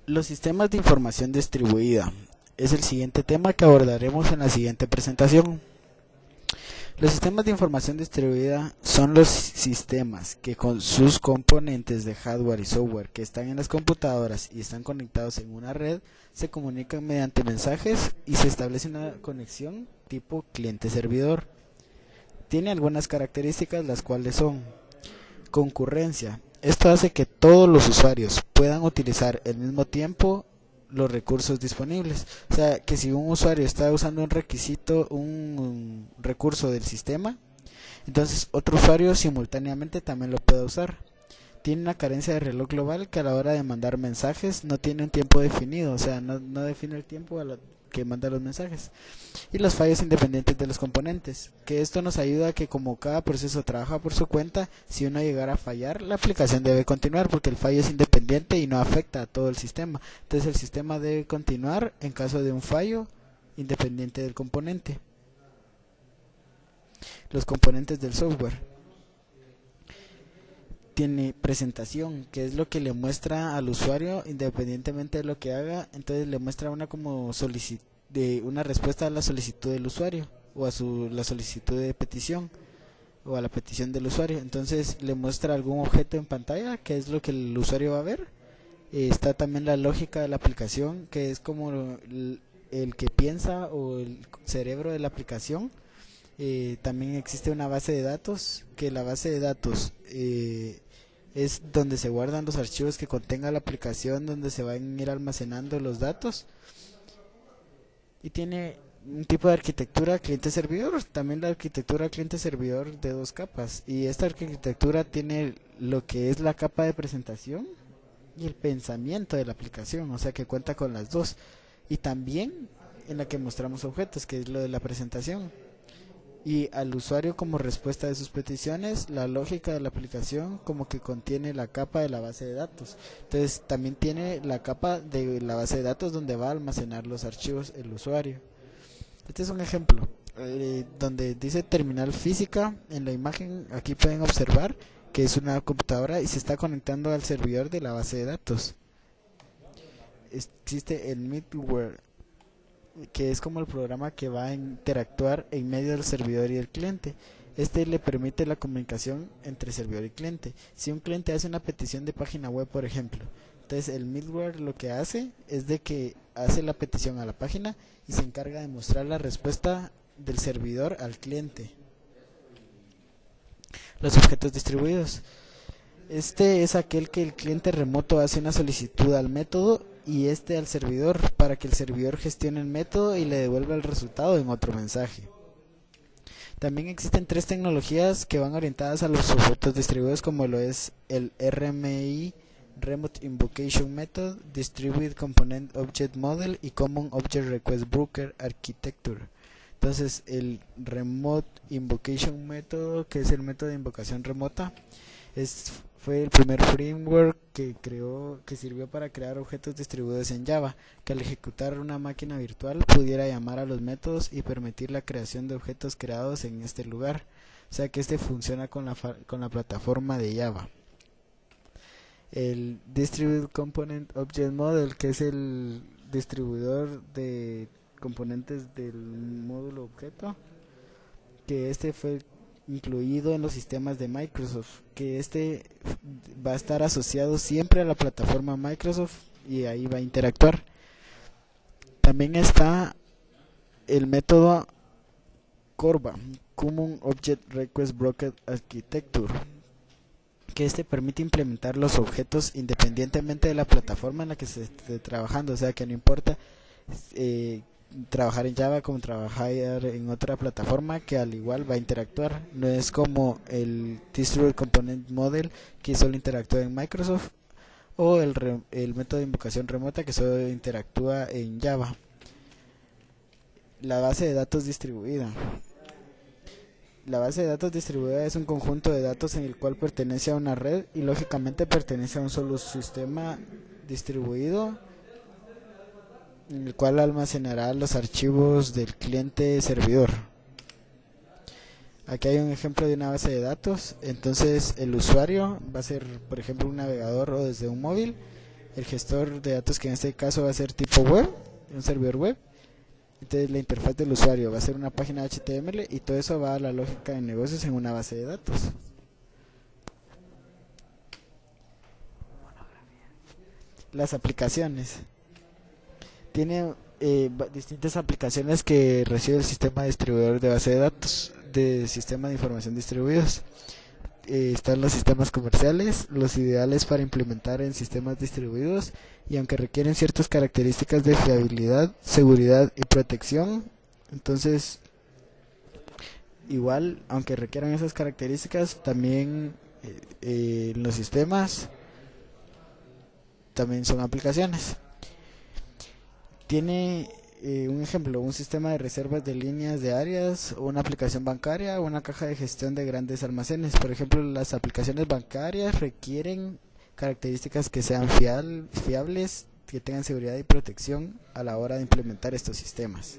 Los sistemas de información distribuida es el siguiente tema que abordaremos en la siguiente presentación. Los sistemas de información distribuida son los sistemas que con sus componentes de hardware y software que están en las computadoras y están conectados en una red se comunican mediante mensajes y se establece una conexión tipo cliente-servidor. Tiene algunas características, las cuales son concurrencia. Esto hace que todos los usuarios puedan utilizar al mismo tiempo los recursos disponibles. O sea, que si un usuario está usando un recurso del sistema, entonces otro usuario simultáneamente también lo puede usar. Tiene una carencia de reloj global que a la hora de mandar mensajes no tiene un tiempo definido, o sea, no define el tiempo a lo que manda los mensajes. Y los fallos independientes de los componentes, que esto nos ayuda a que como cada proceso trabaja por su cuenta, si uno llegara a fallar, la aplicación debe continuar porque el fallo es independiente y no afecta a todo el sistema. Entonces el sistema debe continuar en caso de un fallo independiente del componente. Los componentes del software. Tiene presentación, que es lo que le muestra al usuario independientemente de lo que haga. Entonces le muestra una respuesta a la solicitud del usuario o a la solicitud de petición o a la petición del usuario. Entonces le muestra algún objeto en pantalla, que es lo que el usuario va a ver. Está también la lógica de la aplicación, que es como el que piensa o el cerebro de la aplicación. También existe una base de datos, que la base de datos es donde se guardan los archivos que contenga la aplicación, donde se van a ir almacenando los datos. Y tiene un tipo de arquitectura cliente-servidor, también la arquitectura cliente-servidor de dos capas. Y esta arquitectura tiene lo que es la capa de presentación y el pensamiento de la aplicación, o sea que cuenta con las dos. Y también en la que mostramos objetos, que es lo de la presentación. Y al usuario como respuesta de sus peticiones, la lógica de la aplicación como que contiene la capa de la base de datos. Entonces también tiene la capa de la base de datos donde va a almacenar los archivos el usuario. Este es un ejemplo donde dice terminal física. En la imagen aquí pueden observar que es una computadora y se está conectando al servidor de la base de datos. Existe el middleware, que es como el programa que va a interactuar en medio del servidor y el cliente. Este le permite la comunicación entre servidor y cliente. Si un cliente hace una petición de página web, por ejemplo, entonces el middleware lo que hace es de que hace la petición a la página y se encarga de mostrar la respuesta del servidor al cliente. Los objetos distribuidos. Este es aquel que el cliente remoto hace una solicitud al método y este al servidor para que el servidor gestione el método y le devuelva el resultado en otro mensaje. También existen tres tecnologías que van orientadas a los objetos distribuidos, como lo es el RMI, Remote Invocation Method, Distributed Component Object Model y Common Object Request Broker Architecture. Entonces el Remote Invocation Method, que es el método de invocación remota, fue el primer framework que sirvió para crear objetos distribuidos en Java, que al ejecutar una máquina virtual pudiera llamar a los métodos y permitir la creación de objetos creados en este lugar. O sea que este funciona con la plataforma de Java. El Distributed Component Object Model, que es el distribuidor de componentes del módulo objeto, que este fue incluido en los sistemas de Microsoft, que este va a estar asociado siempre a la plataforma Microsoft y ahí va a interactuar. También está el método CORBA, Common Object Request Broker Architecture, que este permite implementar los objetos independientemente de la plataforma en la que se esté trabajando, o sea que no importa trabajar en Java como trabajar en otra plataforma, que al igual va a interactuar. No es como el Distributed Component Model, que solo interactúa en Microsoft, o el método de invocación remota, que solo interactúa en Java. La base de datos distribuida. La base de datos distribuida es un conjunto de datos en el cual pertenece a una red y lógicamente pertenece a un solo sistema distribuido, en el cual almacenará los archivos del cliente servidor. Aquí hay un ejemplo de una base de datos. Entonces el usuario va a ser, por ejemplo, un navegador o desde un móvil, el gestor de datos, que en este caso va a ser tipo web, un servidor web. Entonces la interfaz del usuario va a ser una página HTML y todo eso va a la lógica de negocios en una base de datos. Las aplicaciones. Tiene distintas aplicaciones que recibe el sistema distribuidor de base de datos, de sistema de información distribuidos. Están los sistemas comerciales, los ideales para implementar en sistemas distribuidos, y aunque requieren ciertas características de fiabilidad, seguridad y protección, entonces igual, aunque requieran esas características, también los sistemas también son aplicaciones. Tiene un ejemplo, un sistema de reservas de líneas de áreas, una aplicación bancaria, o una caja de gestión de grandes almacenes. Por ejemplo, las aplicaciones bancarias requieren características que sean fiables, que tengan seguridad y protección a la hora de implementar estos sistemas.